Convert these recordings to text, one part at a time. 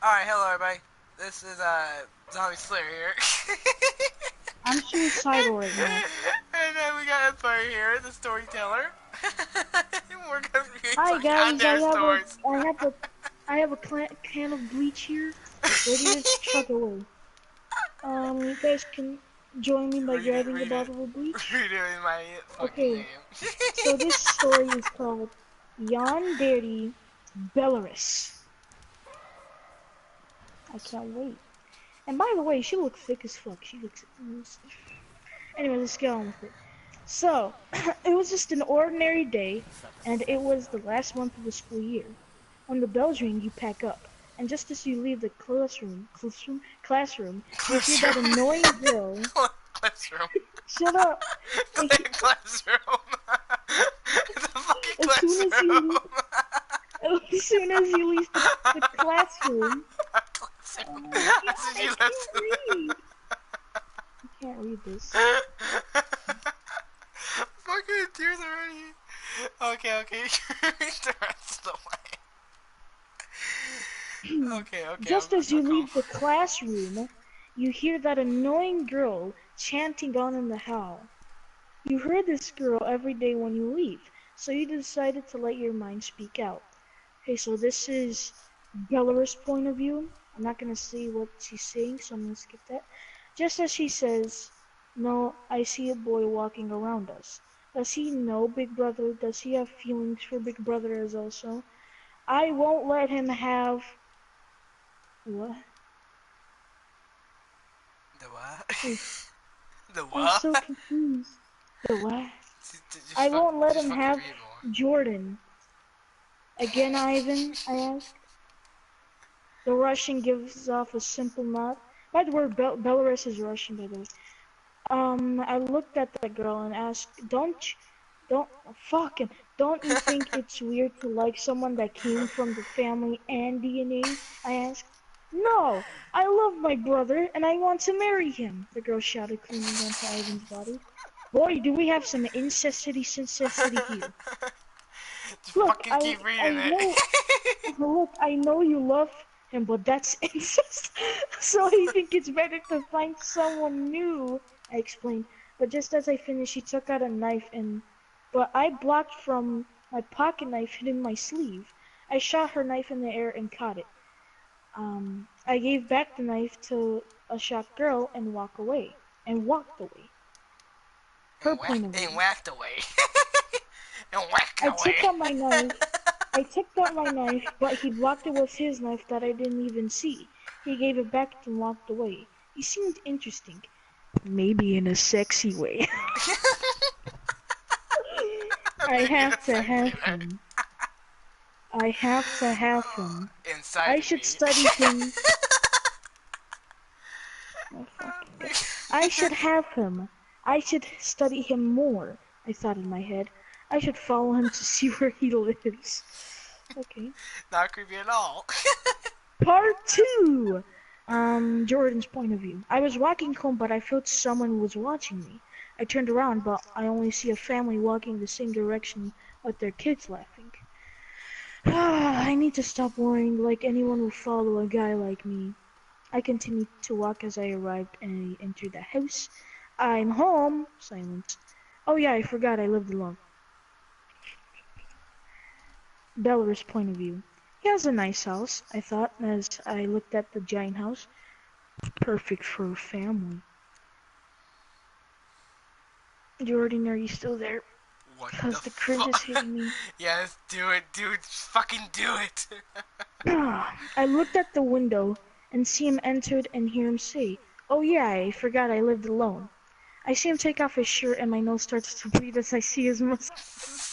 Alright, hello everybody. This is Zombie Slayer here. I'm suicidal right now. And then we got Empire here, the storyteller. We're gonna read Hi some guys, Yandere stories. I have a can of bleach here, ready to chug away. You guys can join me by grabbing a bottle of bleach. Read it in my fucking Okay, name. so this story is called Yandere Belarus. I can't wait. And by the way, she looks thick as fuck. She looks. Anyway, let's get on with it. So, it was just an ordinary day, and it was the last month of the school year. When the bells ring, you pack up, and just as you leave the classroom, you hear that annoying girl. Cliffsroom. Shut up! Cliffsroom. It's a fucking As soon as Cliffsroom. as soon as you leave the classroom, I can't read. I can't read this. Fucking tears already. Okay. Read the rest of the way. Okay. Just as you leave the classroom, you hear that annoying girl chanting on in the hall. You hear this girl every day when you leave, so you decided to let your mind speak out. Okay, so this is Belarus' point of view. I'm not gonna say what she's saying, so I'm gonna skip that. Just as she says, "No, I see a boy walking around us. Does he know Big Brother? Does he have feelings for Big Brother as also? I won't let him have..." What? The what? The I'm what? so confused. The what? Just I won't let him fucking have read more. Jordan. Again, Ivan, I asked. The Russian gives off a simple nod. By the way, Belarus is Russian, by the way. I looked at that girl and asked, don't you think it's weird to like someone that came from the family and DNA? I asked. No, I love my brother and I want to marry him, the girl shouted, clinging onto Ivan's body. Boy, do we have some incestity here. Just Look, fucking keep reading it. I know you love him, but that's incest. So I think it's better to find someone new, I explained. But just as I finished, she took out a knife but I blocked from my pocket knife hitting my sleeve. I shot her knife in the air and caught it. I gave back the knife to a shocked girl and walked away. Her point of view. And whacked away. And whacked I away. took out my knife. But he blocked it with his knife that I didn't even see. He gave it back and walked away. He seemed interesting. Maybe in a sexy way. I have to have him. Inside I of should me. study him. Oh, fucking God. I should have him. I should study him more, I thought in my head. I should follow him to see where he lives. Okay. Not creepy at all. Part 2! Jordan's point of view. I was walking home, but I felt someone was watching me. I turned around, but I only see a family walking the same direction with their kids laughing. I need to stop worrying like anyone will follow a guy like me. I continued to walk as I arrived and I entered the house. I'm home! Silence. Oh yeah, I forgot I lived alone. Belarus' point of view. He has a nice house, I thought, as I looked at the giant house. Perfect for a family. Jordan, are you still there? What Because the cringe is hitting me. Yes, do it, dude. Fucking do it. I looked at the window and see him enter and hear him say, "Oh yeah, I forgot I lived alone." I see him take off his shirt and my nose starts to bleed as I see his mustache.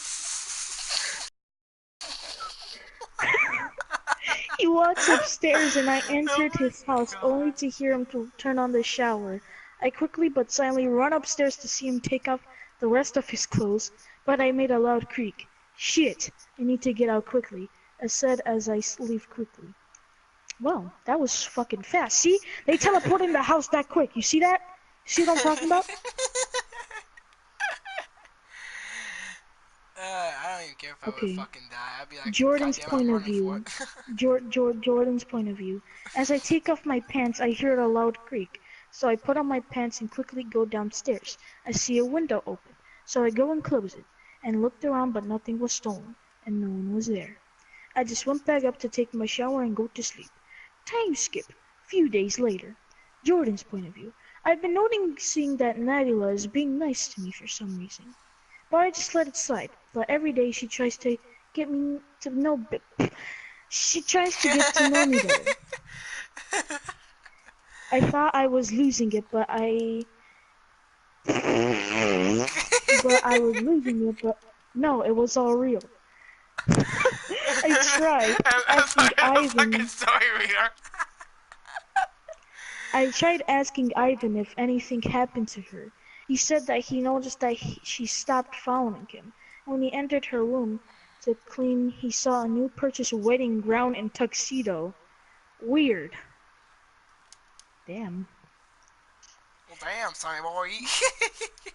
He walks upstairs and I entered his house only to hear him turn on the shower. I quickly but silently run upstairs to see him take off the rest of his clothes, but I made a loud creak. Shit, I need to get out quickly, I said as I leave quickly. Well, that was fucking fast. See? They teleport in the house that quick. You see that? See what I'm talking about? I don't even care if I would Okay. fucking die. I'd be like, Jordan's goddamn, I'm point of running for view. it. Jordan's point of view. As I take off my pants, I hear a loud creak. So I put on my pants and quickly go downstairs. I see a window open. So I go and close it. And looked around, but nothing was stolen. And no one was there. I just went back up to take my shower and go to sleep. Time skip. Few days later. Jordan's point of view. I've been noticing that Nadila is being nice to me for some reason. But I just let it slide. But every day she tries to get me to know she tries to get to know me better. I thought I was losing it, but no, it was all real. I tried I'm asking sorry, I'm a fucking Ivan. story reader. I tried asking Ivan if anything happened to her. He said that he noticed that she stopped following him. When he entered her room to clean, he saw a new purchase wedding gown and tuxedo. Weird. Damn. Well, damn, sorry, boy.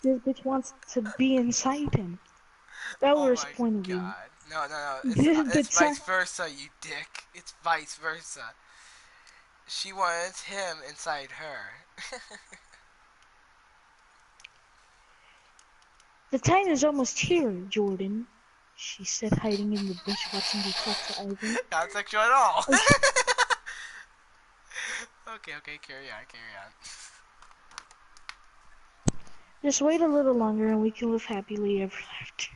This bitch wants to be inside him. Oh Beller's my point of view. god. No, no, no. The It's vice time. versa, you dick. It's vice versa. She wants him inside her. The time is almost here, Jordan. She said, hiding in the bush, watching me talk to Ivan. Not sexual at all. I Okay, okay, carry on, carry on. Just wait a little longer and we can live happily ever after.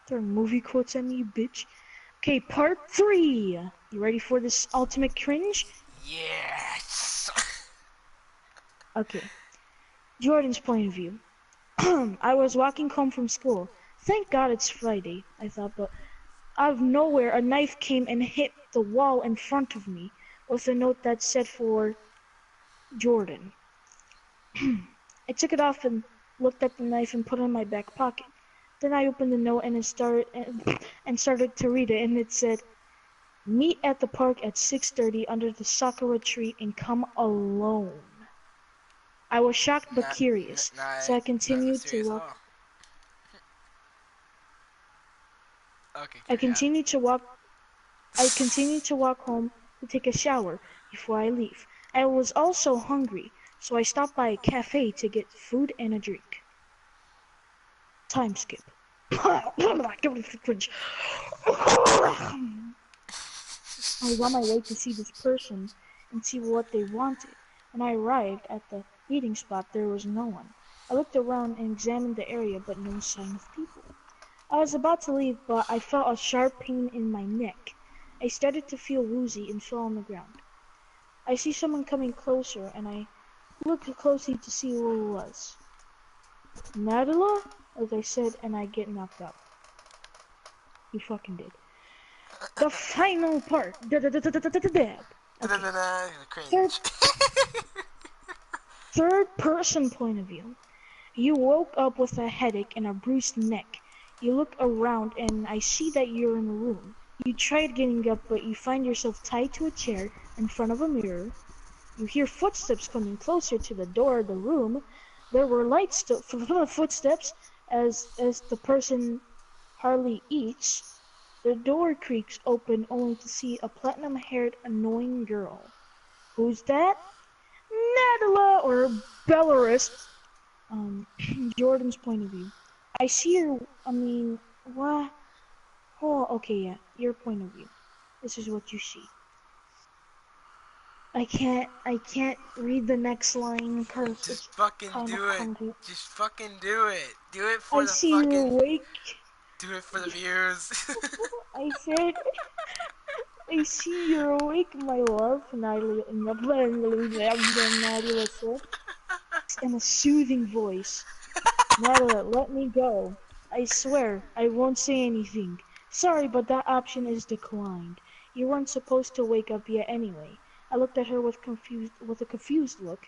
Throwing movie quotes at me, bitch. Okay, part 3. You ready for this ultimate cringe? Yes. Okay. Jordan's point of view. I was walking home from school. Thank God it's Friday, I thought, but out of nowhere a knife came and hit the wall in front of me with a note that said for Jordan. I took it off and looked at the knife and put it in my back pocket. Then I opened the note and started to read it, and it said, "Meet at the park at 6:30 under the sakura tree and come alone." I was shocked but not, curious, so not, I not continued to mysterious at walk. all. Okay, I carry on. continued to walk. I continued to walk home to take a shower before I leave. I was also hungry, so I stopped by a cafe to get food and a drink. Time skip. Give it a cringe. I was on my way to see this person and see what they wanted. When I arrived at the meeting spot, there was no one. I looked around and examined the area, but no sign of people. I was about to leave, but I felt a sharp pain in my neck. I started to feel woozy and fell on the ground. I see someone coming closer, and I looked closely to see who it was. Nadala? As I said, and I get knocked out. You fucking did. The final part. Dab. Okay. Third, Cringe. third person point of view. You woke up with a headache and a bruised neck. You look around and I see that you're in a room. You tried getting up, but you find yourself tied to a chair in front of a mirror. You hear footsteps coming closer to the door of the room. There were light footsteps as the person hardly eats. The door creaks open only to see a platinum-haired annoying girl. Who's that? Nadala or Belarus. Jordan's point of view. I see your, what? Oh, okay, yeah, your point of view. This is what you see. I can't read the next line because Just it's fucking kind of do it. hungry. Just fucking do it. Do it for I the see you're fucking. awake. Do it for the views. I said, I see you're awake, my love, Nyla said, in a soothing voice. Nyla, let me go. I swear, I won't say anything. Sorry, but that option is declined. You weren't supposed to wake up yet anyway. I looked at her with a confused look.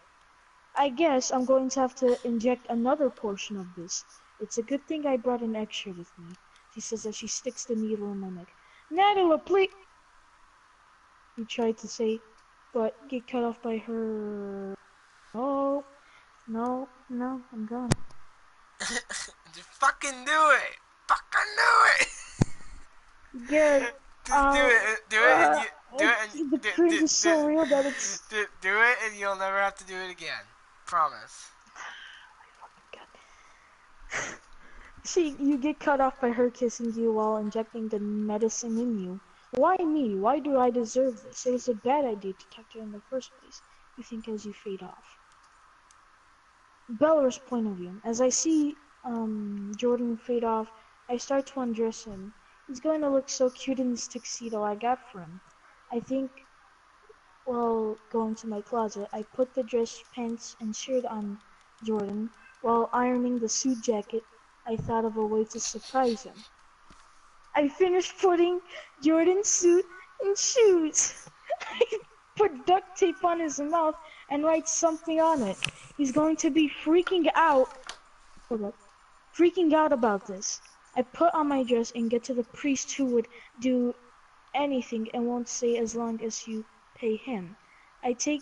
I guess I'm going to have to inject another portion of this. It's a good thing I brought an extra with me, she says as she sticks the needle in my neck. Nadala, please, he tried to say, but get cut off by her. Oh, no, I'm gone. Just fucking do it. fucking do it. Good. Just do it. Do it, and you do it, and The cringe is so real that it's. do it, and you'll never have to do it again. Promise. You get cut off by her kissing you while injecting the medicine in you. Why me? Why do I deserve this? It was a bad idea to talk to her in the first place. You think as you fade off. Bella's point of view. As I see Jordan fade off, I start to undress him. He's going to look so cute in this tuxedo I got for him. I think, while going to my closet, I put the dress, pants, and shirt on Jordan. While ironing the suit jacket, I thought of a way to surprise him. I finished putting Jordan's suit and shoes. I put duct tape on his mouth and write something on it. He's going to be freaking out. Hold up. Freaking out about this. I put on my dress and get to the priest who would do anything and won't say as long as you pay him. I take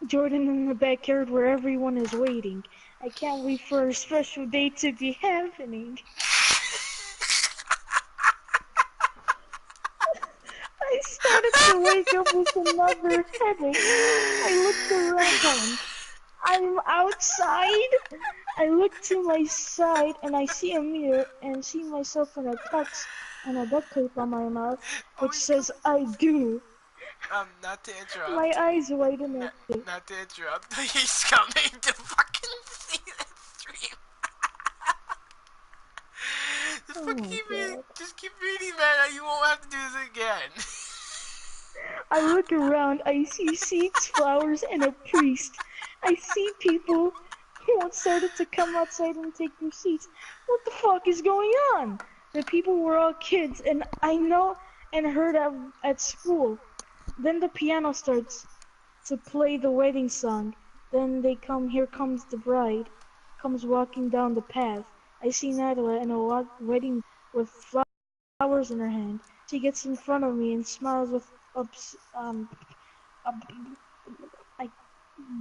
Jordan in the backyard where everyone is waiting. I can't wait for a special day to be happening. I started to wake up with another headache. I looked around. I'm outside. I look to my side and I see a mirror and see myself in a tux and a duct tape on my mouth, which says I do. Not to interrupt. My eyes widen up. Not to interrupt. He's coming to fucking see this stream. Just keep reading, man. You won't have to do this again. I look around. I see seats, flowers, and a priest. I see people who started to come outside and take their seats. What the fuck is going on? The people were all kids, and I know and heard at school. Then the piano starts to play the wedding song. Then here comes the bride, comes walking down the path. I see Natalia in a wedding with flowers in her hand. She gets in front of me and smiles with oh my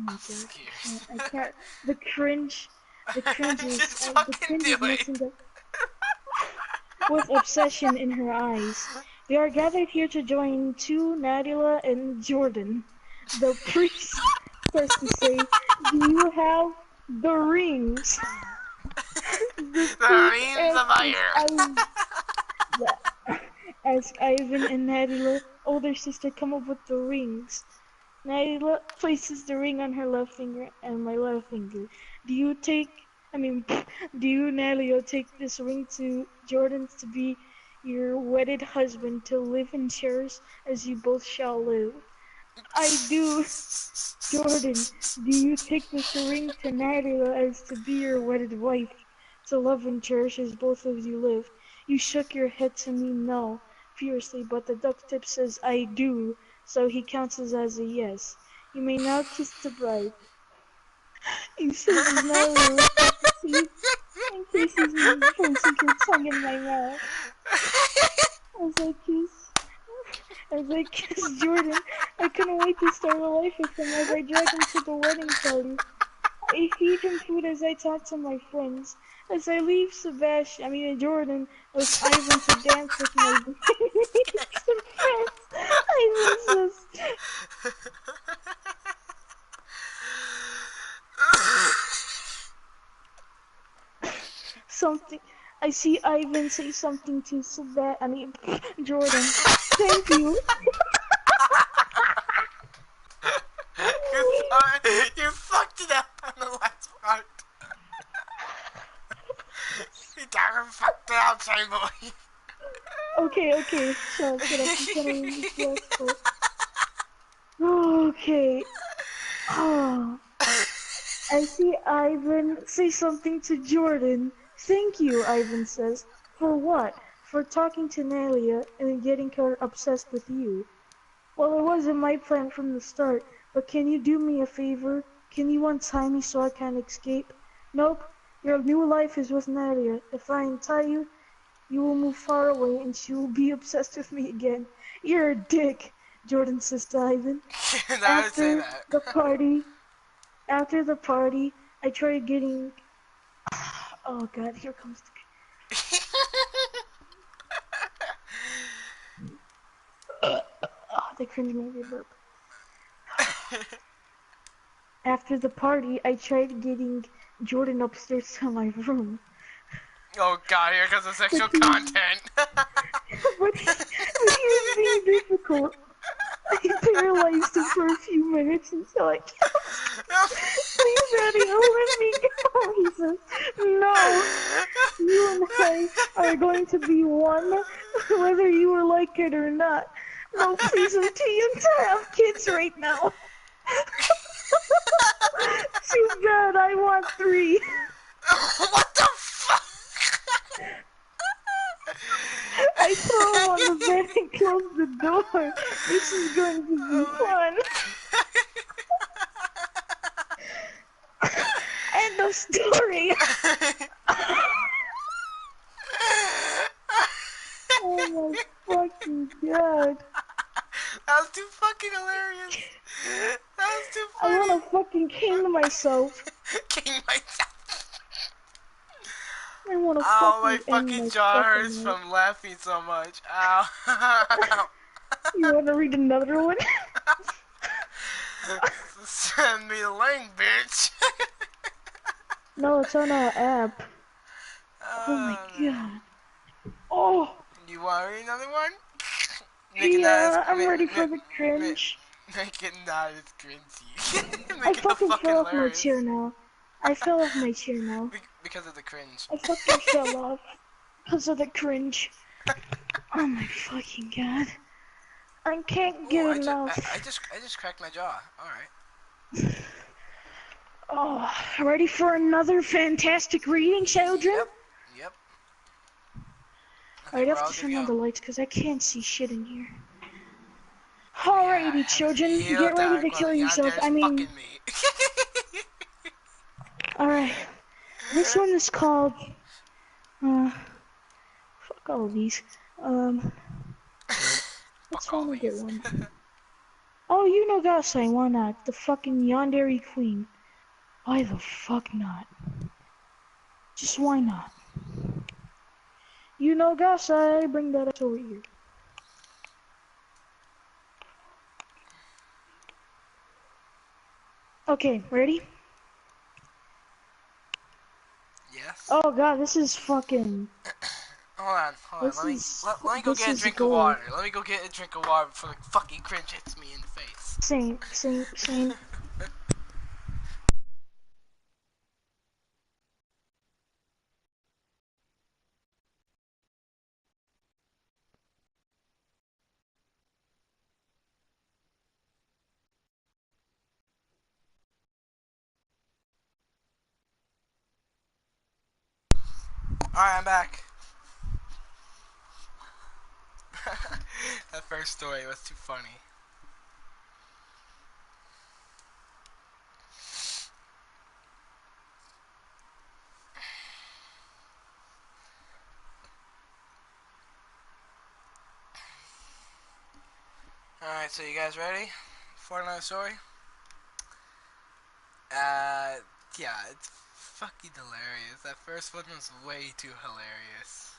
god, I can't. The cringe is messing up. With obsession in her eyes. We are gathered here to join Natalia and Jordan. The priest starts to say, "Do you have the rings?" The rings of fire. As Ivan and Natalia, older sister, come up with the rings. Natalia places the ring on her left finger and my left finger. Do you, Natalia, take this ring to Jordan to be your wedded husband to live and cherish as you both shall live? I do. Jordan, do you take this ring to Natalia as to be your wedded wife to love and cherish as both of you live? You shook your head to me no, fiercely, but the duct tape says I do. So he counts it as a yes. You may now kiss the bride. He says he's not really respected in case he's placing her tongue in my mouth. As I kiss Jordan, I couldn't wait to start a life with him as I drag him to the wedding party. I feed him food as I talk to my friends. As I leave Jordan with Ivan to dance with my some friends. Ivan says, something. I see Ivan say something to Jordan. Thank you. You fucked it up on the last part. You damn fucked it up, boy. Okay. Shut up. I'm trying to this last part. Okay. I see Ivan say something to Jordan. Thank you, Ivan says. For what? For talking to Nalia and getting her obsessed with you. Well, it wasn't my plan from the start, but can you do me a favor? Can you untie me so I can escape? Nope. Your new life is with Nalia. If I untie you, you will move far away and she will be obsessed with me again. You're a dick, Jordan says to Ivan. After the party, I tried getting... Oh god, here comes the... The cringe made me burp. After the party, I tried getting Jordan upstairs to my room. Oh god, here comes the sexual But he was, content. but he was being difficult. I paralyzed him for a few minutes until I gasped. Please, Daddy, don't let me go. He says, no, you and I are going to be one, whether you will like it or not. No, please, I'm too young to have kids right now. Too bad, I want 3. What the fuck? I throw him on the bed and close the door. This is going to be fun. End of story. Oh my fucking god. That was too fucking hilarious. That was too I funny. wanna fucking king myself. King myself. I wanna Ow, my fucking end fucking my jaw hurts fucking life. from laughing so much. Ow. You wanna read another one? Send me the link, bitch. No, it's on our app. Oh my god. Oh! You want to read another one? Yeah, I'm ready for the cringe. Make it not as cringy. I Make it fucking fucking fell off my hilarious. chair now. I fell off my chair now. Because of the cringe. I fucking fell off. Because of the cringe. Oh my fucking god. I can't get Oh, enough. I just cracked my jaw. Alright. Oh, ready for another fantastic reading, children? Yep. I'd have to turn on the lights because I can't see shit in here. Alrighty, children, get ready to kill yourself. I mean, alright. This one is called, fuck all of these. Let's find a good one. Oh, you know Gasai, why not? The fucking Yandere Queen. Why the fuck not? Just why not? You know Gasai, bring that ass over here. Okay, ready? Yes. Oh god, this is fucking... Hold on. Let me go get a drink of gold. water. Let me go get a drink of water before the fucking cringe hits me in the face. Same. Alright, I'm back. That first story was too funny. Alright, so you guys ready for another story? Yeah, it's fucking hilarious. That first one was way too hilarious.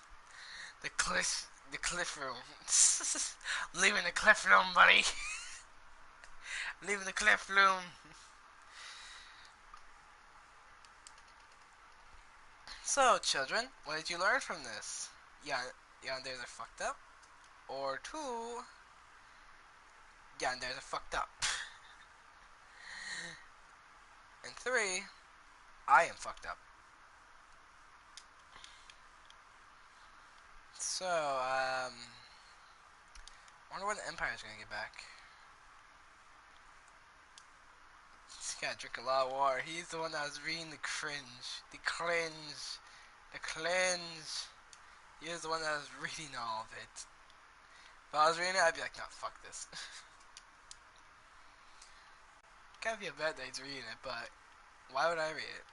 The cliff room. Leaving the cliff room, buddy. Leaving the cliff room. So, children, what did you learn from this? Yanderes are fucked up. Or 2, Yanderes are fucked up. And 3, I am fucked up. So, wonder when the Empire's gonna get back. He's gotta drink a lot of water. He's the one that was reading the cringe. The cringe. He is the one that was reading all of it. If I was reading it, I'd be like, no, fuck this. Can't be a bad that he's reading it, but why would I read it?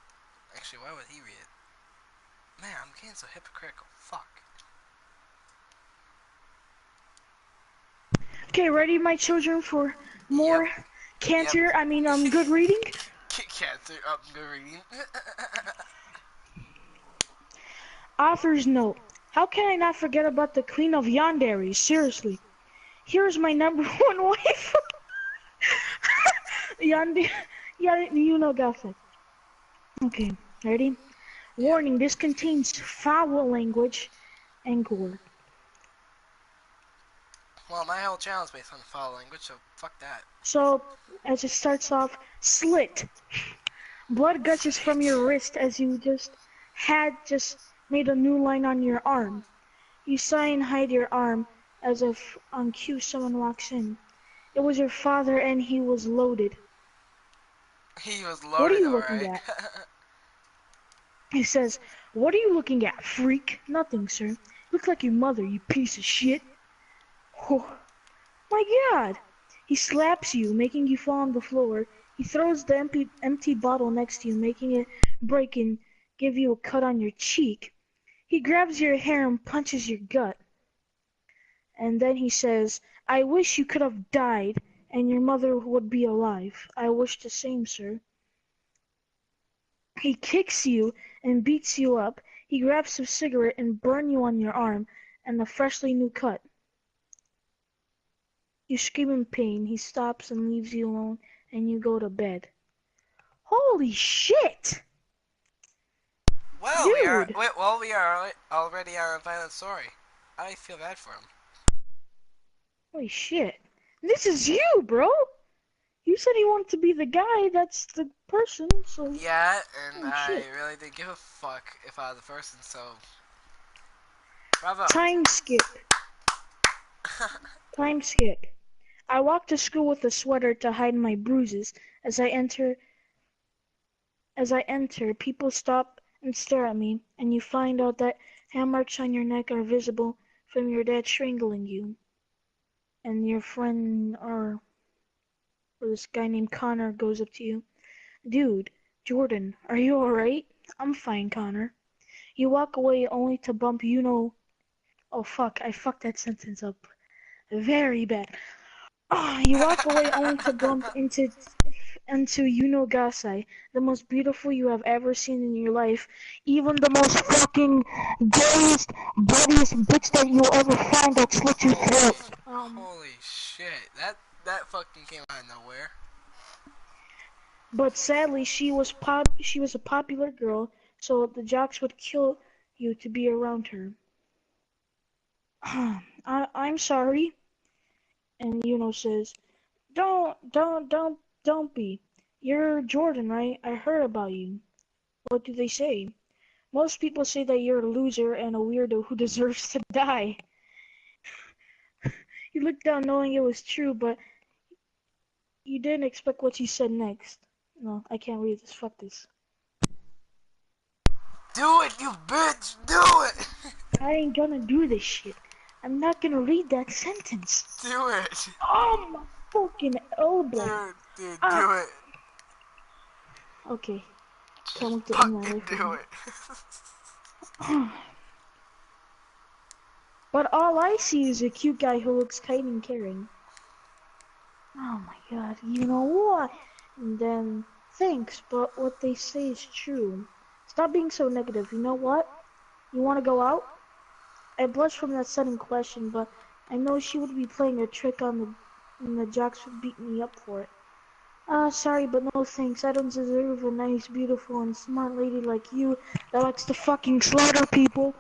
Actually, why would he read it? Man, I'm getting so hypocritical. Fuck. Okay, ready, my children, for more cancer? Yep. I mean, good reading? Cancer, good reading. Author's note. How can I not forget about the Queen of Yandere? Seriously. Here's my number one wife. Yandere, you know gossip. Okay, ready? Yeah. Warning, this contains foul language and gore. Well, my whole channel is based on foul language, so fuck that. So, as it starts off, slit. Blood gushes from your wrist as you just made a new line on your arm. You sigh and hide your arm as if on cue someone walks in. It was your father and he was loaded. He was What are loaded, you looking alright. at? He says, what are you looking at, freak? Nothing, sir. Look like your mother, you piece of shit. Oh, my God! He slaps you, making you fall on the floor. He throws the empty bottle next to you, making it break and give you a cut on your cheek. He grabs your hair and punches your gut. And then he says, I wish you could have died and your mother would be alive. I wish the same, sir. He kicks you and beats you up. He grabs a cigarette and burns you on your arm and a freshly new cut. You scream in pain. He stops and leaves you alone and you go to bed. Holy shit! Well, Dude! we are already on a violent story. I feel bad for him. Holy shit. This is you, bro! You said you wanted to be the guy that's the person, so... Yeah, and Holy I shit. really didn't give a fuck if I was the person, so... Bravo. Time skip. Time skip. I walk to school with a sweater to hide my bruises. As I enter, people stop and stare at me, and you find out that hand marks on your neck are visible from your dad strangling you. And your friend, or this guy named Connor, goes up to you. Dude, Jordan, are you alright? I'm fine, Connor. You walk away only to bump Oh fuck, I fucked that sentence up. Very bad. You walk away only to bump into Gasai, the most beautiful you have ever seen in your life. Even the most fucking gayest, bloodiest bitch that you'll ever find that slit your throat. Holy shit. That fucking came out of nowhere. But sadly, she was a popular girl, so the jocks would kill you to be around her. I'm sorry. And says, don't be. You're Jordan, right? I heard about you. What do they say? Most people say that you're a loser and a weirdo who deserves to die. You looked down knowing it was true, but you didn't expect what she said next. No, I can't read this. Fuck this. Do it, you bitch! Do it! I ain't gonna do this shit. I'm not gonna read that sentence. Do it! Oh, my fucking elbow. Dude, do it. Okay. Can't wait to end my Fucking life. do it. But all I see is a cute guy who looks kind and caring. Oh my god, you know what? And then, thanks, but what they say is true. Stop being so negative, you know what? You wanna go out? I blush from that sudden question, but I know she would be playing a trick and the jocks would beat me up for it. Sorry, but no thanks. I don't deserve a nice, beautiful, and smart lady like you that likes to fucking slaughter people.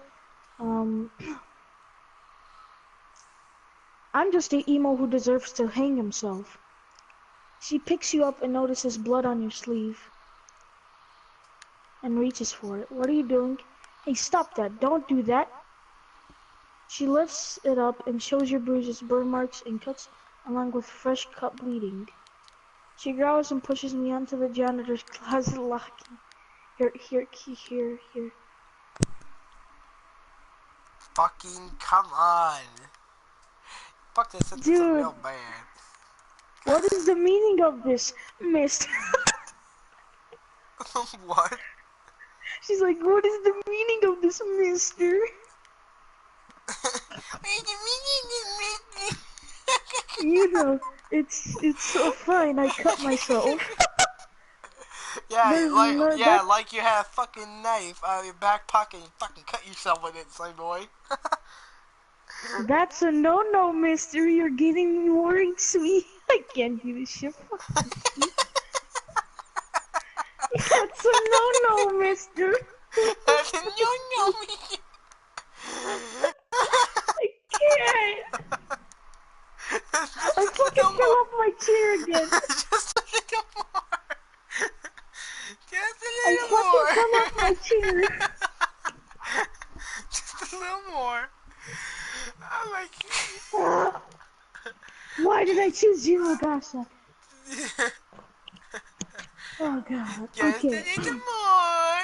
I'm just a emo who deserves to hang himself. She picks you up and notices blood on your sleeve and reaches for it. What are you doing? Hey, stop that. Don't do that. She lifts it up and shows your bruises, burn marks, and cuts along with fresh cut bleeding. She growls and pushes me onto the janitor's closet, locking. Here. Fucking come on. Fuck this sentence Dude, real bad. what is the meaning of this, miss? What? She's like, what is the meaning of this, mister? It's so fine. I cut myself. Like you have a fucking knife out of your back pocket and you fucking cut yourself with it, son boy. That's a no-no, mister. You're getting me worried, sweet. I can't do this shit. Fuck you, sweet. That's a no-no, mister. That's a no-no. I can't. Just I a fucking little fell more. off my chair again. Just a little more. Just a I little fucking fell off more. my chair. Just a little more. Oh my Why did I choose Zero Gasa? Oh god. Just a Okay. little more.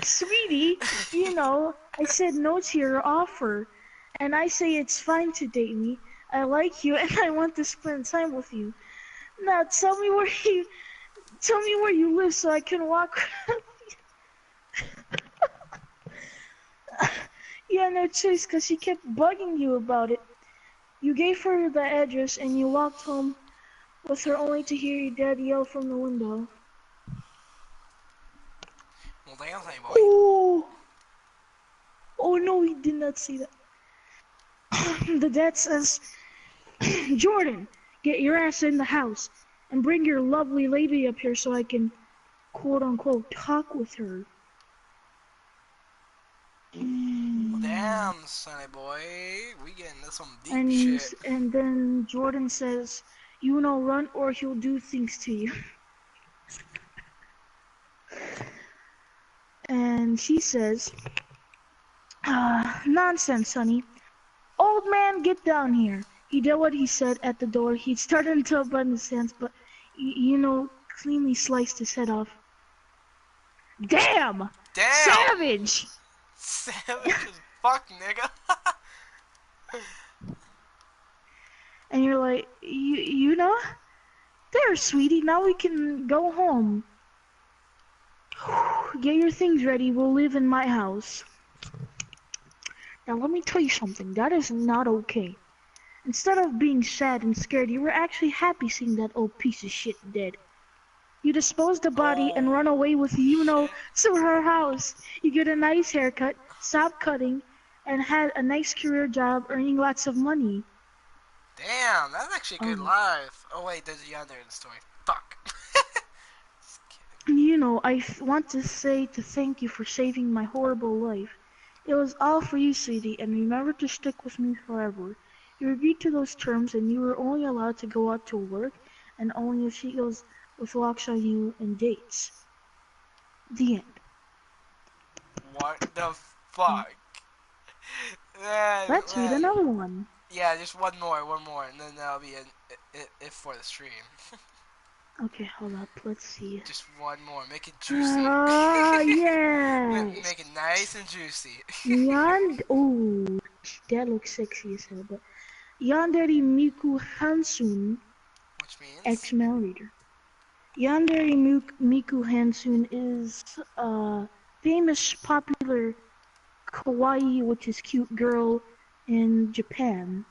Sweetie, you know, I said no to your offer. And I say it's fine to date me. I like you and I want to spend time with you. Now tell me where you live so I can walk. Yeah, no choice, cause she kept bugging you about it. You gave her the address and you walked home with her only to hear your dad yell from the window. Well, damn, hey boy. Oh! Oh no, he did not say that. The dad says, Jordan, get your ass in the house and bring your lovely lady up here so I can, quote unquote, talk with her. Well, damn, sonny boy. We getting into some deep And shit. and then Jordan says, you know, run or he'll do things to you. And she says, nonsense, honey. Old man, get down here. He did what he said at the door. He started to unbutton his hands, but, you know, cleanly sliced his head off. Damn! Damn! Savage! Savage as fuck, nigga. And you're like, you know? There, sweetie, now we can go home. Get your things ready, we'll live in my house. Now let me tell you something, that is not okay. Instead of being sad and scared, you were actually happy seeing that old piece of shit dead. You dispose the body and run away with you know to her house. You get a nice haircut, stop cutting, and had a nice career job earning lots of money. Damn, that's actually a good life. Oh wait, there's a Yandere in the story. Fuck. Just kidding. You know, I want to say to thank you for saving my horrible life. It was all for you, sweetie, and remember to stick with me forever. You agreed to those terms, and you were only allowed to go out to work, and only if she goes with locks on you and dates. The end. What the fuck? Man, Let's read man. another one. Yeah, just one more, and then that'll be it for the stream. Okay, hold up. Let's see. Just one more. Make it juicy. Ah, yes. Make it nice and juicy. Oh, that looks sexy as hell. But Yandere Miku Hansun, Which means? ex-male reader. Yandere Miku Hansun is a famous, popular kawaii, which is cute girl in Japan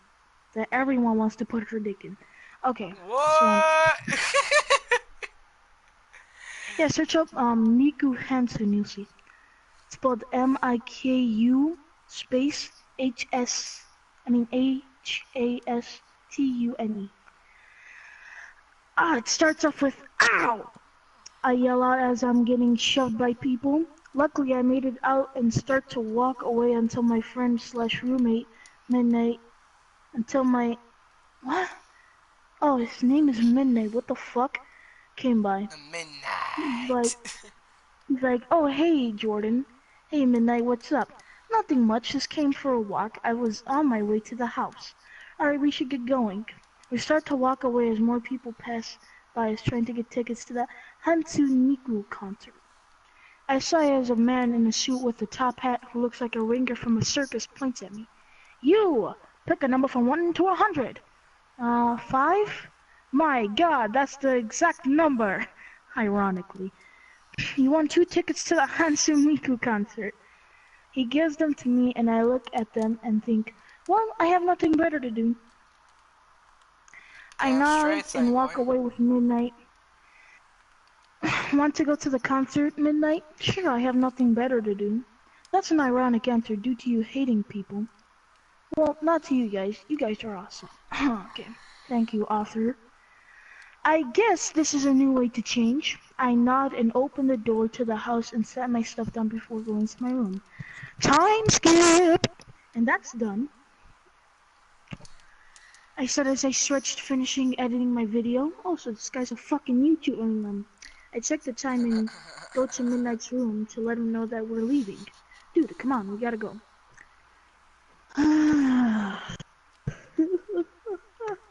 that everyone wants to put her dick in. Okay, What? so yeah, search up Miku Hansun, you'll see. It's spelled M-I-K-U space H-A-S-T-U-N-E. It starts off with ow! I yell out as I'm getting shoved by people. Luckily, I made it out and start to walk away until my friend slash roommate, Midnight, until my... What? Oh, his name is Midnight, what the fuck? Came by. Midnight. He's like, oh hey, Jordan. Hey, Midnight, what's up? Nothing much, just came for a walk. I was on my way to the house. Alright, we should get going. We start to walk away as more people pass by us trying to get tickets to the Hatsune Miku concert. I saw as a man in a suit with a top hat who looks like a ringer from a circus points at me. You! Pick a number from 1 to 100. 5? My god, that's the exact number! Ironically. You won 2 tickets to the Hatsune Miku concert. He gives them to me and I look at them and think, well, I have nothing better to do. I nod and walk away with Midnight. Want to go to the concert, Midnight? Sure, I have nothing better to do. That's an ironic answer due to you hating people. Well, not to you guys. You guys are awesome. Okay. Thank you, author. I guess this is a new way to change. I nod and open the door to the house and set my stuff down before going to my room. Time skip! And that's done. I said as I stretched, finishing editing my video. Also, this guy's a fucking YouTuber. I check the time and go to Midnight's room to let him know that we're leaving. Dude, come on, we gotta go.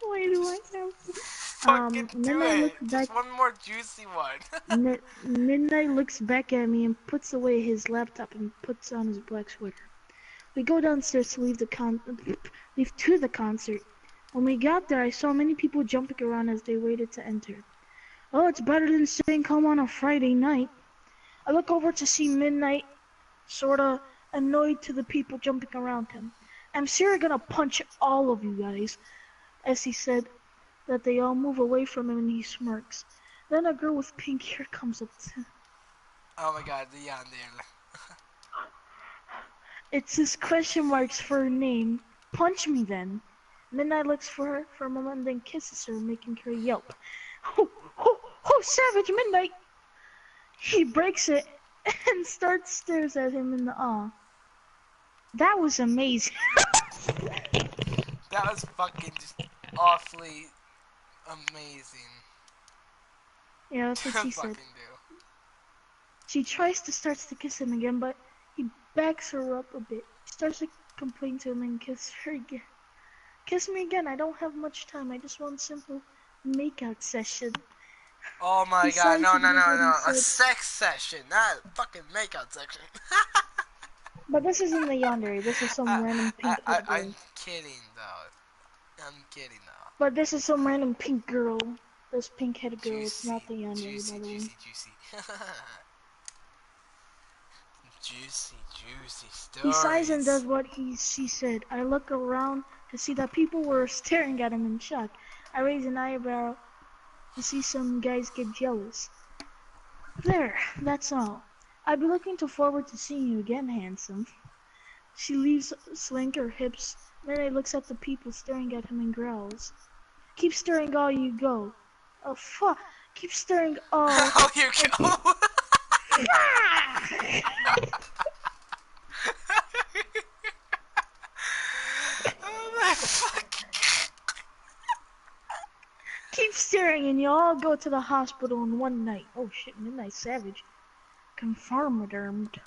Why do I have Fucking do Midnight it. looks back. Just one more juicy one. Midnight looks back at me and puts away his laptop and puts on his black sweater. We go downstairs to leave to the concert. When we got there, I saw many people jumping around as they waited to enter. Oh, it's better than staying home on a Friday night. I look over to see Midnight, sorta annoyed to the people jumping around him. I'm sure gonna punch all of you guys, as he said that they all move away from him and he smirks. Then a girl with pink hair comes up to him. Oh my god, the Yandere. It says question marks for her name. Punch me then. Midnight looks for her for a moment and then kisses her, making her yelp. Oh, savage Midnight! He breaks it and stares at him in the awe. That was amazing. That was fucking just awfully amazing. Yeah, that's what she said. Fucking do. She tries to start to kiss him again, but he backs her up a bit. She starts to complain to him and kiss her again. Kiss me again, I don't have much time. I just want a simple makeout session. Oh my god, no. A sex session, not a fucking makeout section. But this isn't the Yandere. This is some random pink girl. I'm kidding though. But this is some random pink girl. This pink-headed girl. Juicy, It's not the Yandere, by the way. Juicy stories. He sighs and does what she said. I look around to see that people were staring at him in shock. I raise an eyebrow to see some guys get jealous. There, that's all. I'd be looking forward to seeing you again, handsome. She leaves swing her hips, then I looks at the people staring at him and growls. Keep staring all you go. Oh fuck, keep staring all. Oh, you go. Oh my fuck. Keep staring and you all go to the hospital in one night. Oh shit, Midnight Savage. Confirmed.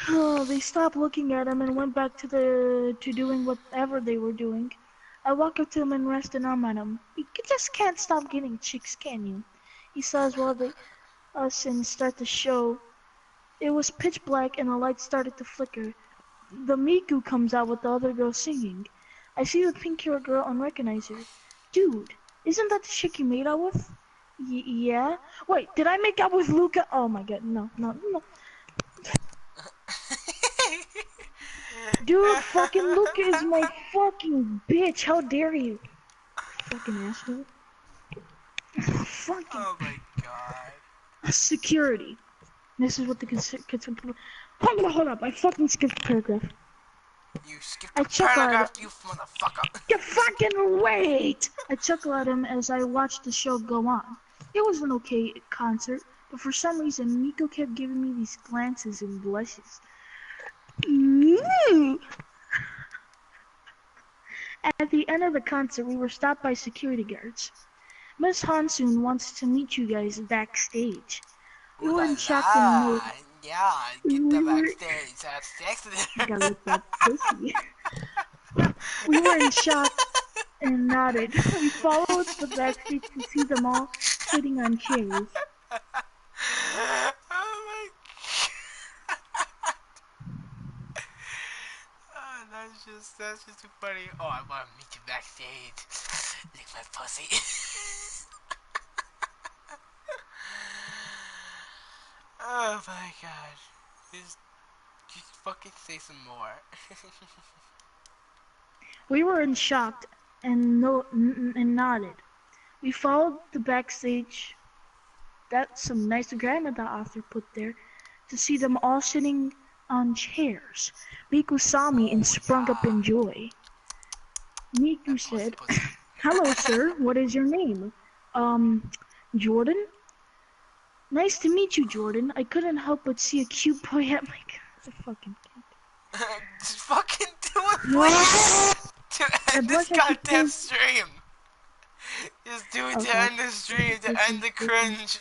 Oh, they stopped looking at him and went back to doing whatever they were doing. I walk up to him and rest an arm on him. You just can't stop getting chicks, can you? He says while us and start the show. It was pitch black and the lights started to flicker. The Miku comes out with the other girl singing. I see the pink hair girl and recognize her. Dude, isn't that the chick you made out with? Yeah? Wait, did I make out with Luca? Oh my god, no. Dude, fucking Luca is my fucking bitch. How dare you? Fucking asshole. Fucking. Oh my god. Security. This is what the hold up. I fucking skipped a paragraph. You skipped a paragraph, you motherfucker. You fucking wait! I chuckle at him as I watched the show go on. It was an okay concert, but for some reason Miko kept giving me these glances and blushes. Ooh. At the end of the concert, we were stopped by security guards. Miss Hansoon wants to meet you guys backstage. We were in shock and yeah, get the backstage. Have sex with her. Gotta lick that pussy. We were in shock and nodded. We followed the backstage to see them all sitting on chairs. Oh my god. Oh, that's just too funny. Oh, I want to meet you backstage. Lick my pussy. Oh my god. Just fucking say some more. We were in shock and nodded. We followed the backstage. That's some nice grammar the author put there. to see them all sitting on chairs. Miku saw me and Oh sprung up yeah. in joy. Miku That pussy said, pussy. "Hello, sir. What is your name?" Jordan? Nice to meet you, Jordan. I couldn't help but see a cute boy at my... I fucking Just fucking do it, can't. please! To I end this blush as she goddamn pulls... stream! Just do it to Okay, end the stream, to this end is, the this is, cringe!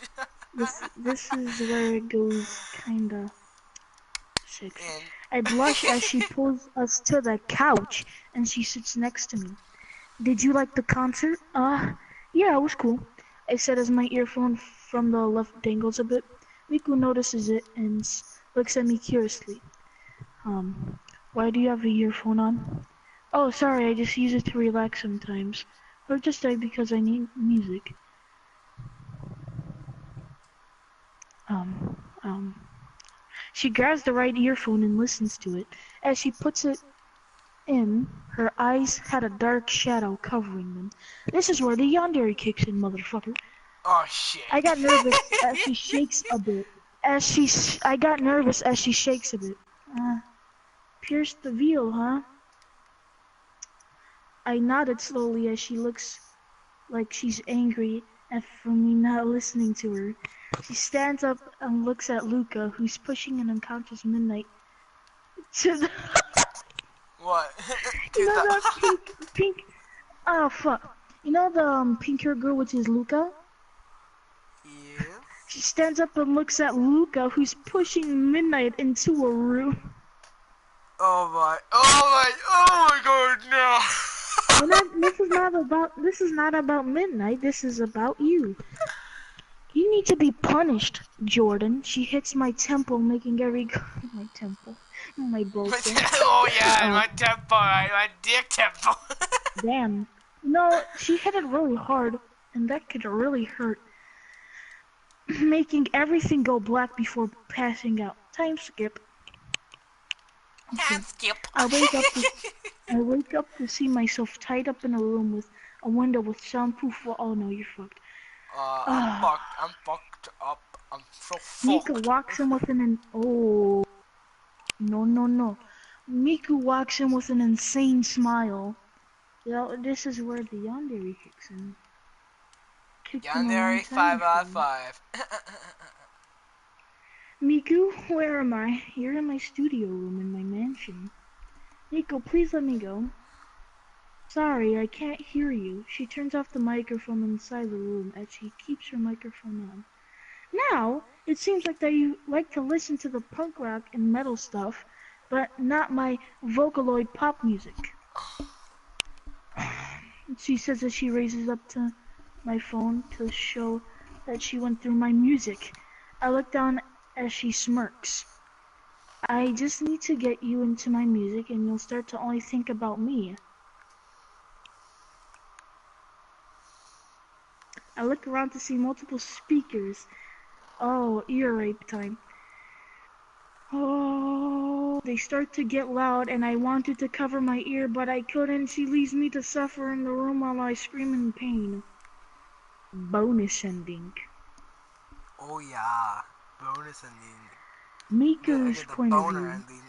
this is where it goes kinda sexy. And I blush as she pulls us to the couch and she sits next to me. Did you like the concert? Yeah, it was cool. I said as my earphone from the left dangles a bit. Miku notices it and looks at me curiously. Why do you have a earphone on? Oh, sorry, I just use it to relax sometimes. Or just because I need music. Um, um. She grabs the right earphone and listens to it. As she puts it in, her eyes had a dark shadow covering them. This is where the yandere kicks in, motherfucker. oh shit. I got nervous as she shakes a bit. I got nervous as she shakes a bit. Pierce the veil, huh? I nodded slowly as she looks like she's angry for me not listening to her. She stands up and looks at Luca, who's pushing an unconscious Midnight to the... What? You To know the that pink... Oh, fuck. You know the pink-haired girl, which is Luca? Yes. She stands up and looks at Luca, who's pushing Midnight into a room. Oh my god, no! This is not about Midnight, this is about you. You need to be punished, Jordan. She hits my temple, making every... my temple. My bolster. Oh yeah, Uh, my tempo, my dick tempo. damn. No, she hit it really hard, and that could really hurt. Making everything go black before passing out. Time skip. Okay. Skip. I wake up to see myself tied up in a room with a window with soundproof. Oh no, you're fucked. I'm fucked. I'm fucked up. I'm so Mika fucked. walks in with oh no. Miku walks in with an insane smile. This is where the yandere kicks in. Kicked in a long Yandere time 5 out of before. 5. Miku, where am I? You're in my studio room in my mansion. Miku, please let me go. Sorry, I can't hear you. She turns off the microphone inside the room as she keeps her microphone on. Now, it seems like that you like to listen to the punk rock and metal stuff, but not my Vocaloid pop music. She says as she raises up to my phone to show that she went through my music. I look down as she smirks. I just need to get you into my music and you'll start to only think about me. I look around to see multiple speakers. Oh, ear rape time. Oh, they start to get loud and I wanted to cover my ear, but I couldn't. She leaves me to suffer in the room while I scream in pain. Bonus ending. Oh yeah. Bonus ending. I Miku's get the point of boner view. ending.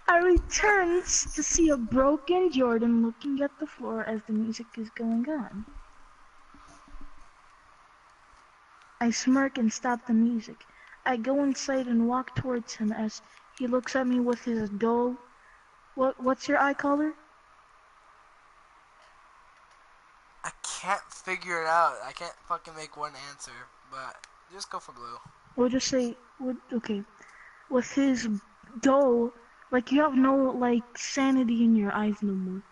I returns to see a broken Jordan looking at the floor as the music is going on. I smirk and stop the music. I go inside and walk towards him as he looks at me with his dull... What's your eye color? I can't figure it out. I can't fucking make one answer, but just go for blue. We'll just say... Okay. With his dull... Like, you have no, like, sanity in your eyes no more.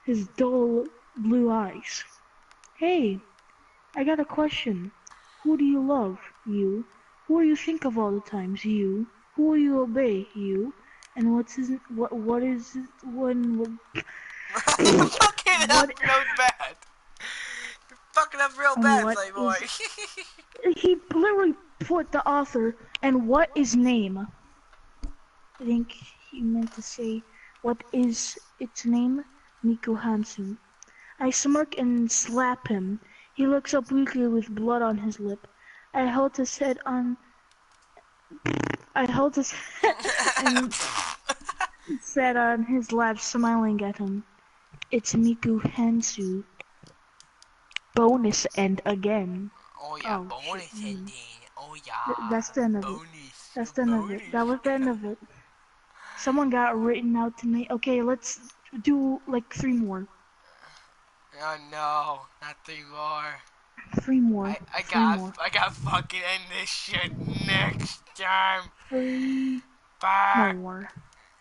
His dull blue eyes. Hey, I got a question. Who do you love? You. Who do you think of all the times? You. Who will you obey? You. And what is when You're fucking up what real bad. You're fucking up real and bad, what Playboy. is he literally put the author and what is name? I think he meant to say what is its name? Nico Hansen. I smirk and slap him. He looks up weakly with blood on his lip. I hold his head on I held his head and sat on his lap, smiling at him. It's Miku Hansu. Bonus end again. Oh yeah, Oh shit. bonus ending. Oh yeah, That's the end of it. bonus, That's the end of it. bonus. That was the end of it. Someone got written out tonight. Okay, let's do like three more. Oh no, not three more. Three more. Three more. I got fucking end this shit next time. Three Bye. more.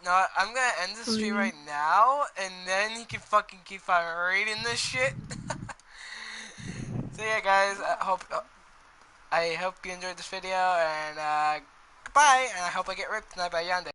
No, I'm gonna end this stream Three. right now, and then he can fucking keep on reading this shit. So yeah, guys, I hope you enjoyed this video, and goodbye, and I hope I get ripped tonight by Yandere.